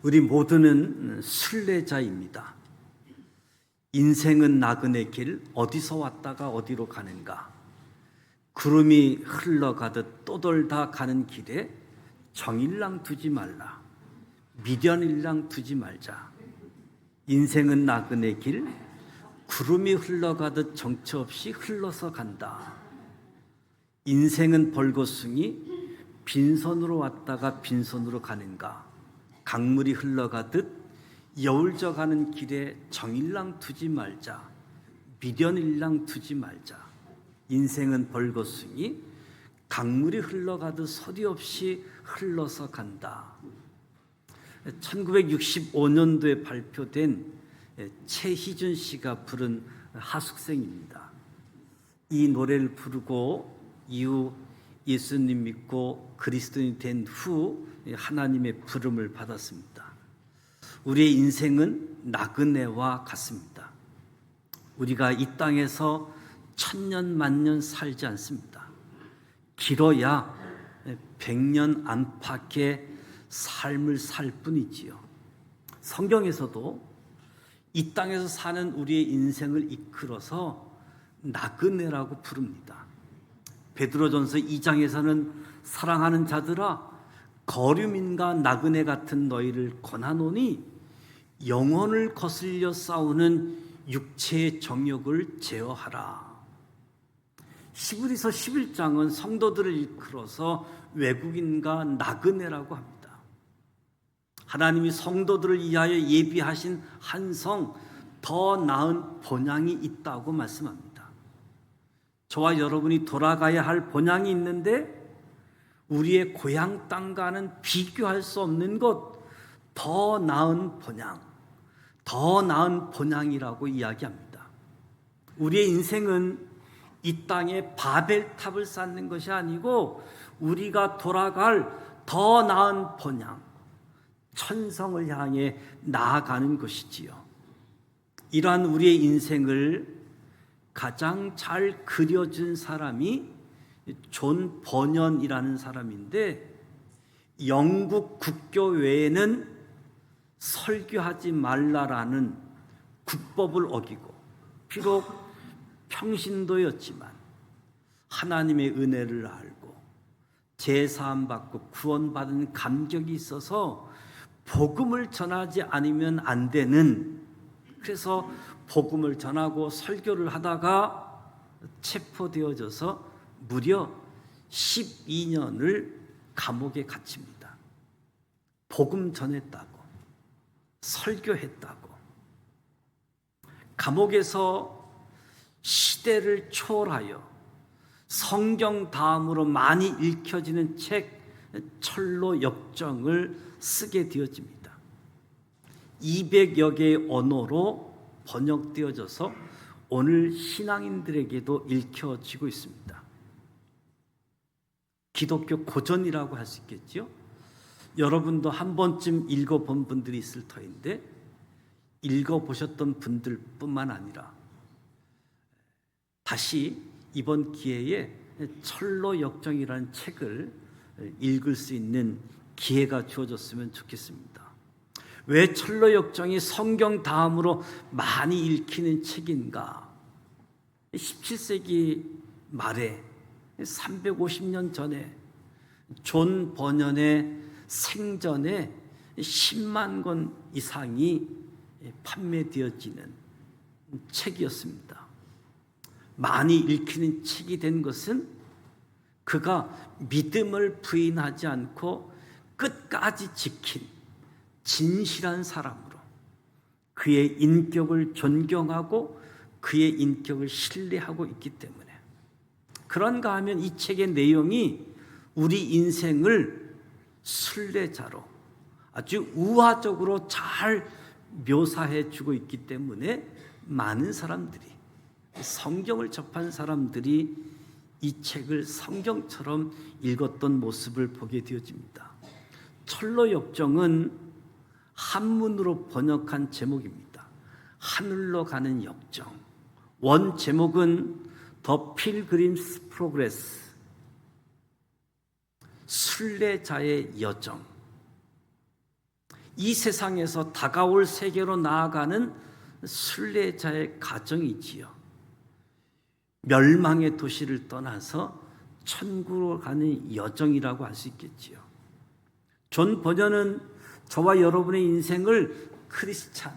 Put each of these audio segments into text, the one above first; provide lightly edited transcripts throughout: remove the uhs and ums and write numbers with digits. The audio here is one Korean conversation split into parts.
우리 모두는 순례자입니다. 인생은 나그네 길, 어디서 왔다가 어디로 가는가? 구름이 흘러가듯 떠돌다 가는 길에 정일랑 두지 말라, 미련일랑 두지 말자. 인생은 나그네 길, 구름이 흘러가듯 정처 없이 흘러서 간다. 인생은 벌거숭이, 빈손으로 왔다가 빈손으로 가는가? 강물이 흘러가듯 여울져 가는 길에 정일랑 두지 말자, 미련일랑 두지 말자. 인생은 벌거숭이, 강물이 흘러가듯 소리 없이 흘러서 간다. 1965년도에 발표된 최희준 씨가 부른 하숙생입니다. 이 노래를 부르고 이후 예수님 믿고 그리스도인이 된 후 하나님의 부름을 받았습니다. 우리의 인생은 나그네와 같습니다. 우리가 이 땅에서 천년 만년 살지 않습니다. 길어야 100년 안팎의 삶을 살 뿐이지요. 성경에서도 이 땅에서 사는 우리의 인생을 이끌어서 나그네라고 부릅니다. 베드로전서 2장에서는 사랑하는 자들아, 거류민과 나그네 같은 너희를 권하노니 영혼을 거슬려 싸우는 육체의 정욕을 제어하라. 히브리서 11장은 성도들을 이끌어서 외국인과 나그네라고 합니다. 하나님이 성도들을 위하여 예비하신 한 성, 더 나은 본향이 있다고 말씀합니다. 저와 여러분이 돌아가야 할 본향이 있는데 우리의 고향 땅과는 비교할 수 없는 것, 더 나은 본향, 더 나은 본향이라고 이야기합니다. 우리의 인생은 이 땅에 바벨탑을 쌓는 것이 아니고 우리가 돌아갈 더 나은 본향, 천성을 향해 나아가는 것이지요. 이러한 우리의 인생을 가장 잘 그려준 사람이 존 버년이라는 사람인데, 영국 국교회에는 설교하지 말라라는 국법을 어기고 비록 평신도였지만 하나님의 은혜를 알고 제사함 받고 구원받은 감격이 있어서 복음을 전하지 않으면 안 되는, 그래서 복음을 전하고 설교를 하다가 체포되어져서 무려 12년을 감옥에 갇힙니다. 복음 전했다고, 설교했다고. 감옥에서 시대를 초월하여 성경 다음으로 많이 읽혀지는 책 철로 역정을 쓰게 되어집니다. 200여 개의 언어로 번역되어져서 오늘 신앙인들에게도 읽혀지고 있습니다. 기독교 고전이라고 할 수 있겠죠. 여러분도 한 번쯤 읽어본 분들이 있을 터인데, 읽어보셨던 분들뿐만 아니라 다시 이번 기회에 철로 역정이라는 책을 읽을 수 있는 기회가 주어졌으면 좋겠습니다. 왜 철로 역정이 성경 다음으로 많이 읽히는 책인가? 17세기 말에 350년 전에 존 버년의 생전에 10만 권 이상이 판매되어지는 책이었습니다. 많이 읽히는 책이 된 것은 그가 믿음을 부인하지 않고 끝까지 지킨 진실한 사람으로 그의 인격을 존경하고 그의 인격을 신뢰하고 있기 때문에, 그런가 하면 이 책의 내용이 우리 인생을 순례자로 아주 우화적으로 잘 묘사해 주고 있기 때문에 많은 사람들이, 성경을 접한 사람들이 이 책을 성경처럼 읽었던 모습을 보게 되어집니다. 철로 역정은 한문으로 번역한 제목입니다. 하늘로 가는 역정. 원 제목은 The Pilgrim's Progress, 순례자의 여정. 이 세상에서 다가올 세계로 나아가는 순례자의 가정이지요. 멸망의 도시를 떠나서 천국으로 가는 여정이라고 할 수 있겠지요. 존 버녀는 저와 여러분의 인생을 크리스찬,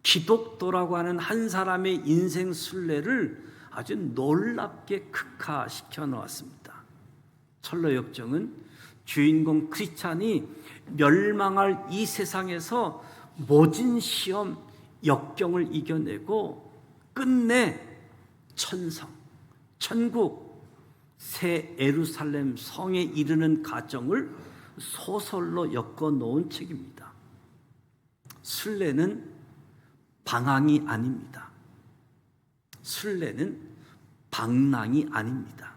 기독도라고 하는 한 사람의 인생 순례를 아주 놀랍게 극화시켜 놓았습니다. 철로 역정은 주인공 크리스찬이 멸망할 이 세상에서 모진 시험, 역경을 이겨내고 끝내 천성, 천국, 새 예루살렘 성에 이르는 과정을 소설로 엮어 놓은 책입니다. 순례는 방황이 아닙니다. 순례는 방랑이 아닙니다.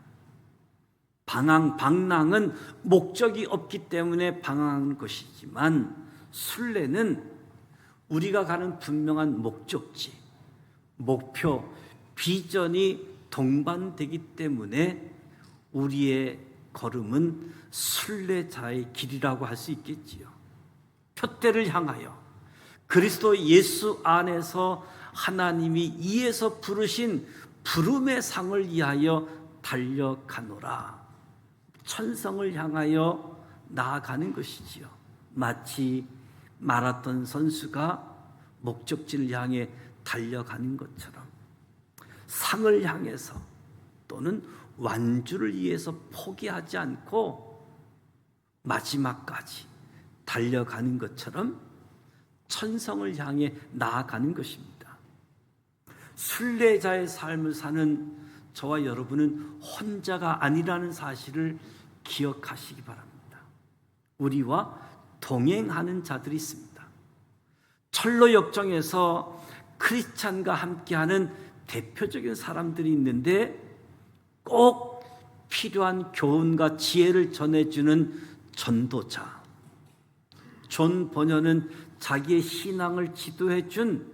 방랑은 목적이 없기 때문에 방황하는 것이지만 순례는 우리가 가는 분명한 목적지, 목표, 비전이 동반되기 때문에 우리의 걸음은 순례자의 길이라고 할 수 있겠지요. 표대를 향하여 그리스도 예수 안에서 하나님이 이에서 부르신 부름의 상을 위하여 달려가노라. 천성을 향하여 나아가는 것이지요. 마치 마라톤 선수가 목적지를 향해 달려가는 것처럼 상을 향해서 또는 완주를 위해서 포기하지 않고 마지막까지 달려가는 것처럼 천성을 향해 나아가는 것입니다. 순례자의 삶을 사는 저와 여러분은 혼자가 아니라는 사실을 기억하시기 바랍니다. 우리와 동행하는 자들이 있습니다. 철로 역정에서 크리스찬과 함께하는 대표적인 사람들이 있는데 꼭 필요한 교훈과 지혜를 전해주는 전도자. 존 버녀는 자기의 신앙을 지도해 준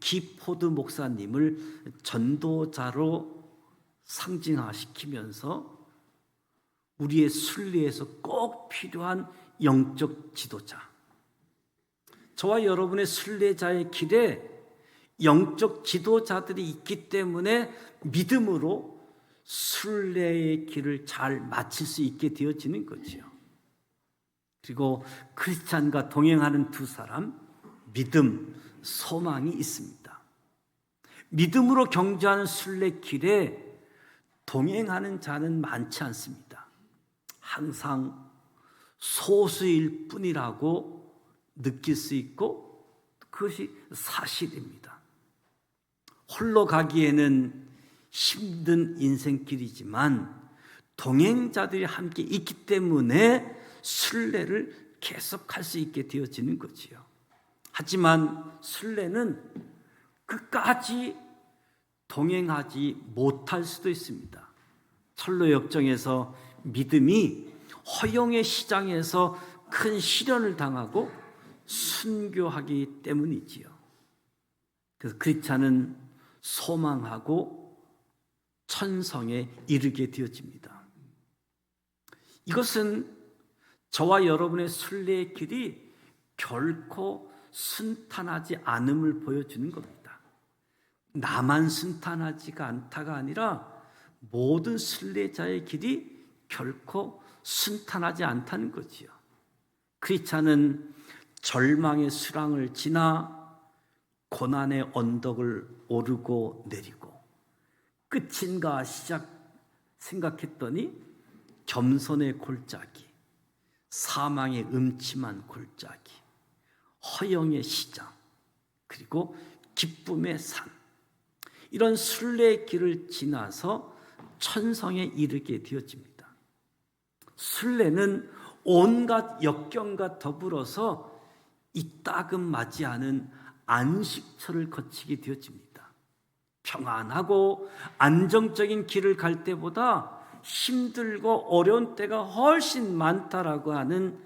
기포드 목사님을 전도자로 상징화시키면서 우리의 순례에서 꼭 필요한 영적 지도자. 저와 여러분의 순례자의 길에 영적 지도자들이 있기 때문에 믿음으로 순례의 길을 잘 마칠 수 있게 되어지는 거지요. 그리고 크리스찬과 동행하는 두 사람, 믿음, 소망이 있습니다. 믿음으로 경주하는 순례길에 동행하는 자는 많지 않습니다. 항상 소수일 뿐이라고 느낄 수 있고 그것이 사실입니다. 홀로 가기에는 힘든 인생길이지만 동행자들이 함께 있기 때문에 순례를 계속할 수 있게 되어지는 거지요. 하지만 순례는 끝까지 동행하지 못할 수도 있습니다. 철로 역정에서 믿음이 허용의 시장에서 큰 시련을 당하고 순교하기 때문이지요. 그래서 크리스찬은 소망하고 천성에 이르게 되어집니다. 이것은 저와 여러분의 순례의 길이 결코 순탄하지 않음을 보여주는 겁니다. 나만 순탄하지가 않다가 아니라 모든 순례자의 길이 결코 순탄하지 않다는 거지요. 크리스찬은 절망의 수랑을 지나 고난의 언덕을 오르고 내리고 끝인가 시작 생각했더니 겸손의 골짜기, 사망의 음침한 골짜기, 허영의 시장, 그리고 기쁨의 산, 이런 순례의 길을 지나서 천성에 이르게 되어집니다. 순례는 온갖 역경과 더불어서 이따금 맞이하는 안식처를 거치게 되어집니다. 평안하고 안정적인 길을 갈 때보다 힘들고 어려운 때가 훨씬 많다라고 하는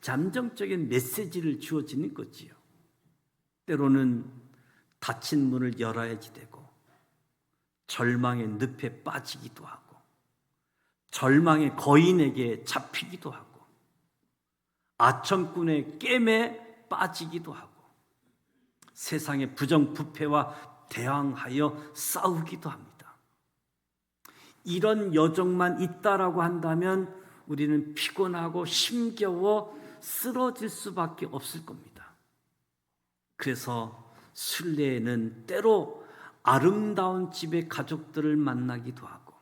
잠정적인 메시지를 주어지는 거지요. 때로는 닫힌 문을 열어야지 되고 절망의 늪에 빠지기도 하고 절망의 거인에게 잡히기도 하고 아첨꾼의 깸에 빠지기도 하고 세상의 부정부패와 대항하여 싸우기도 합니다. 이런 여정만 있다라고 한다면 우리는 피곤하고 힘겨워 쓰러질 수밖에 없을 겁니다. 그래서 순례에는 때로 아름다운 집의 가족들을 만나기도 하고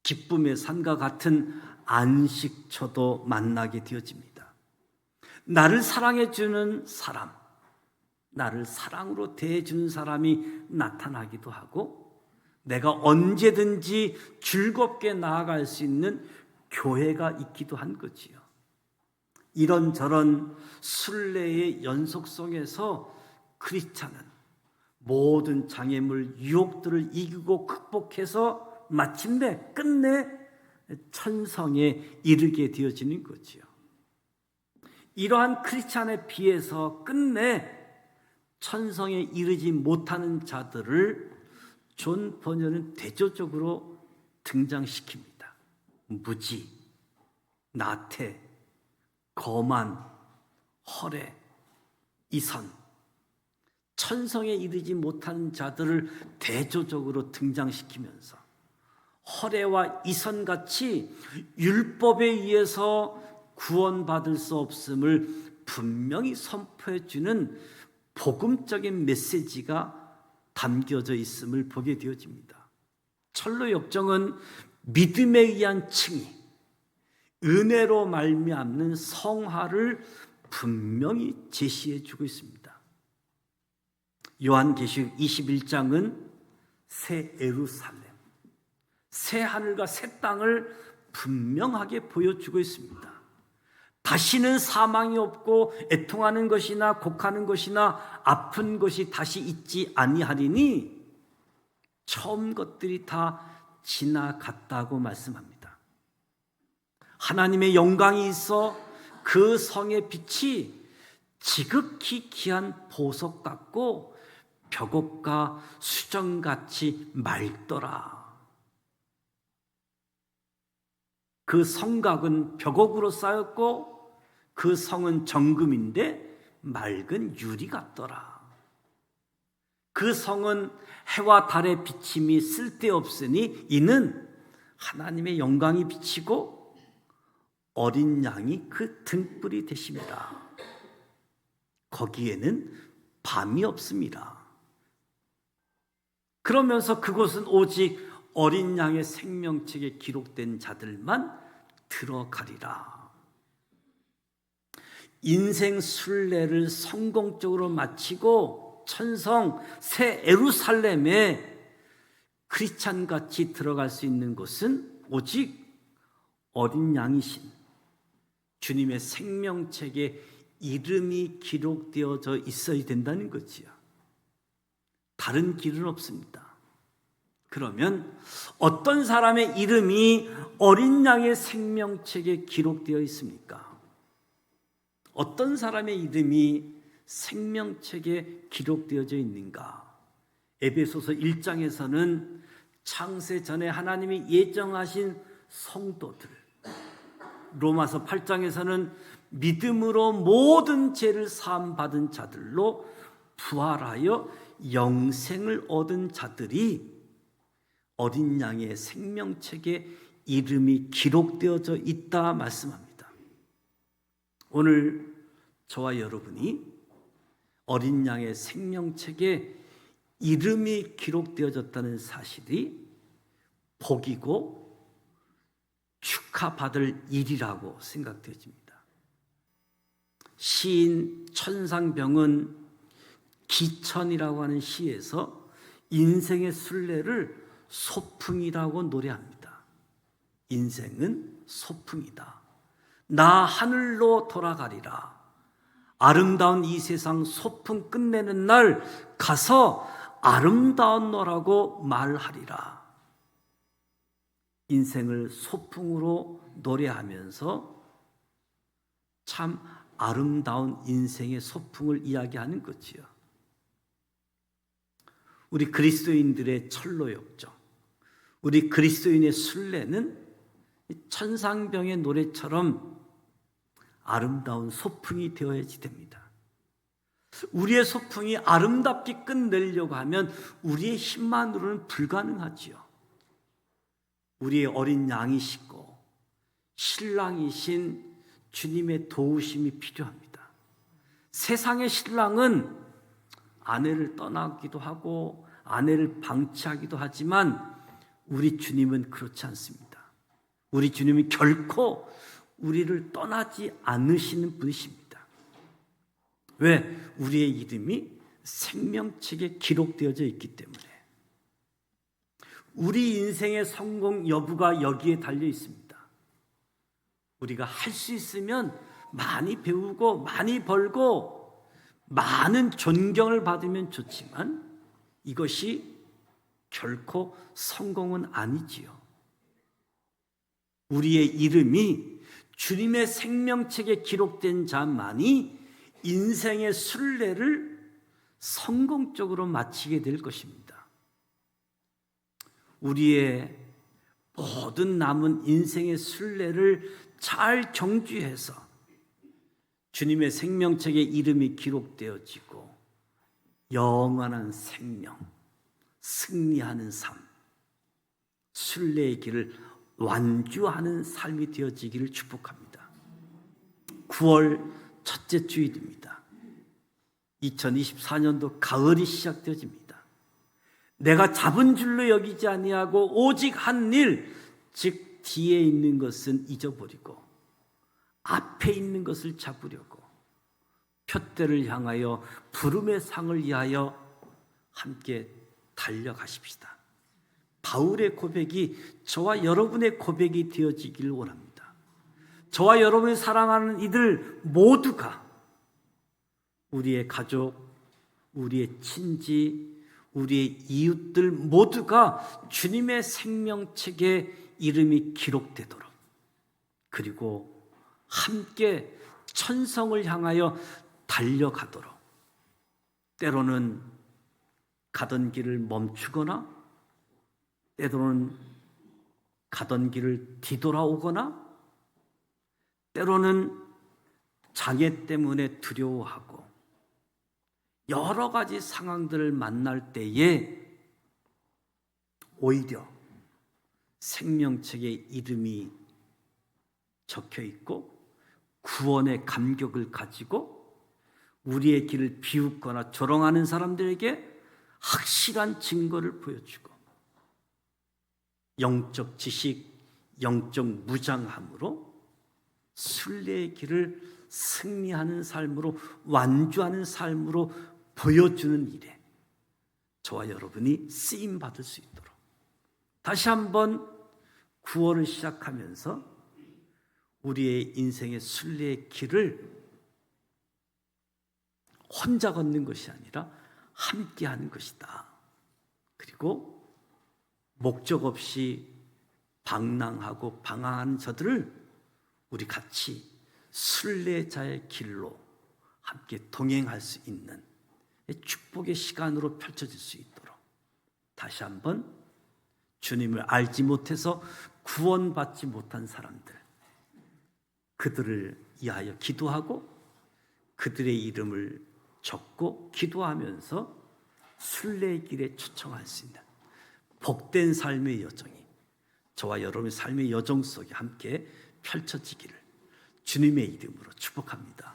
기쁨의 산과 같은 안식처도 만나게 되어집니다. 나를 사랑해주는 사람, 나를 사랑으로 대해주는 사람이 나타나기도 하고 내가 언제든지 즐겁게 나아갈 수 있는 교회가 있기도 한 거지요. 이런저런 순례의 연속성에서 크리스찬은 모든 장애물, 유혹들을 이기고 극복해서 마침내 끝내 천성에 이르게 되어지는 거지요. 이러한 크리스찬에 비해서 끝내 천성에 이르지 못하는 자들을 존 번연은 대조적으로 등장시킵니다. 무지, 나태, 거만, 허례, 이선, 천성에 이르지 못하는 자들을 대조적으로 등장시키면서 허례와 이선같이 율법에 의해서 구원받을 수 없음을 분명히 선포해 주는 복음적인 메시지가 담겨져 있음을 보게 되어집니다. 철로 역정은 믿음에 의한 칭의, 은혜로 말미암는 성화를 분명히 제시해 주고 있습니다. 요한계시록 21장은 새 예루살렘, 새 하늘과 새 땅을 분명하게 보여주고 있습니다. 다시는 사망이 없고 애통하는 것이나 곡하는 것이나 아픈 것이 다시 있지 아니하리니 처음 것들이 다 지나갔다고 말씀합니다. 하나님의 영광이 있어 그 성의 빛이 지극히 귀한 보석 같고 벽옥과 수정같이 맑더라. 그 성곽은 벽옥으로 쌓였고 그 성은 정금인데 맑은 유리 같더라. 그 성은 해와 달의 비침이 쓸데없으니 이는 하나님의 영광이 비치고 어린 양이 그 등불이 되십니다. 거기에는 밤이 없습니다. 그러면서 그곳은 오직 어린 양의 생명책에 기록된 자들만 들어가리라. 인생 순례를 성공적으로 마치고 천성 새 예루살렘에 크리스찬같이 들어갈 수 있는 곳은 오직 어린 양이신 주님의 생명책에 이름이 기록되어져 있어야 된다는 거지요. 다른 길은 없습니다. 그러면 어떤 사람의 이름이 어린 양의 생명책에 기록되어 있습니까? 어떤 사람의 이름이 생명책에 기록되어져 있는가? 에베소서 1장에서는 창세 전에 하나님이 예정하신 성도들, 로마서 8장에서는 믿음으로 모든 죄를 사함받은 자들로 부활하여 영생을 얻은 자들이 어린 양의 생명책에 이름이 기록되어져 있다 말씀합니다. 오늘 저와 여러분이 어린 양의 생명책에 이름이 기록되어졌다는 사실이 복이고 축하받을 일이라고 생각되어집니다. 시인 천상병은 기천이라고 하는 시에서 인생의 순례를 소풍이라고 노래합니다. 인생은 소풍이다. 나 하늘로 돌아가리라. 아름다운 이 세상 소풍 끝내는 날 가서 아름다운 너라고 말하리라. 인생을 소풍으로 노래하면서 참 아름다운 인생의 소풍을 이야기하는 거지요. 우리 그리스도인들의 철로역정, 우리 그리스도인의 순례는 천상병의 노래처럼 아름다운 소풍이 되어야지 됩니다. 우리의 소풍이 아름답게 끝내려고 하면 우리의 힘만으로는 불가능하지요. 우리의 어린 양이시고 신랑이신 주님의 도우심이 필요합니다. 세상의 신랑은 아내를 떠나기도 하고 아내를 방치하기도 하지만 우리 주님은 그렇지 않습니다. 우리 주님은 결코 우리를 떠나지 않으시는 분이십니다. 왜? 우리의 이름이 생명책에 기록되어져 있기 때문에. 우리 인생의 성공 여부가 여기에 달려 있습니다. 우리가 할 수 있으면 많이 배우고 많이 벌고 많은 존경을 받으면 좋지만 이것이 결코 성공은 아니지요. 우리의 이름이 주님의 생명책에 기록된 자만이 인생의 순례를 성공적으로 마치게 될 것입니다. 우리의 모든 남은 인생의 순례를 잘 경주해서 주님의 생명책에 이름이 기록되어지고 영원한 생명, 승리하는 삶, 순례의 길을 완주하는 삶이 되어지기를 축복합니다. 9월 첫째 주일입니다. 2024년도 가을이 시작되어집니다. 내가 잡은 줄로 여기지 아니하고 오직 한 일, 즉 뒤에 있는 것은 잊어버리고 앞에 있는 것을 잡으려고 표대를 향하여 부름의 상을 위하여 함께 달려가십시다. 바울의 고백이 저와 여러분의 고백이 되어지길 원합니다. 저와 여러분이 사랑하는 이들 모두가 우리의 가족, 우리의 친지, 우리의 이웃들 모두가 주님의 생명책에 이름이 기록되도록, 그리고 함께 천성을 향하여 달려가도록, 때로는 가던 길을 멈추거나 때로는 가던 길을 뒤돌아오거나 때로는 장애 때문에 두려워하고 여러 가지 상황들을 만날 때에 오히려 생명책에 이름이 적혀 있고 구원의 감격을 가지고 우리의 길을 비웃거나 조롱하는 사람들에게 확실한 증거를 보여주고 영적 지식, 영적 무장함으로 순례의 길을 승리하는 삶으로, 완주하는 삶으로 보여주는 일에 저와 여러분이 쓰임받을 수 있도록 다시 한번 9월을 시작하면서 우리의 인생의 순례의 길을 혼자 걷는 것이 아니라 함께 하는 것이다. 그리고 목적 없이 방랑하고 방황하는 저들을 우리 같이 순례자의 길로 함께 동행할 수 있는 축복의 시간으로 펼쳐질 수 있도록 다시 한번 주님을 알지 못해서 구원받지 못한 사람들, 그들을 위하여 기도하고 그들의 이름을 적고 기도하면서 순례의 길에 초청할 수 있는 복된 삶의 여정이 저와 여러분의 삶의 여정 속에 함께 펼쳐지기를 주님의 이름으로 축복합니다.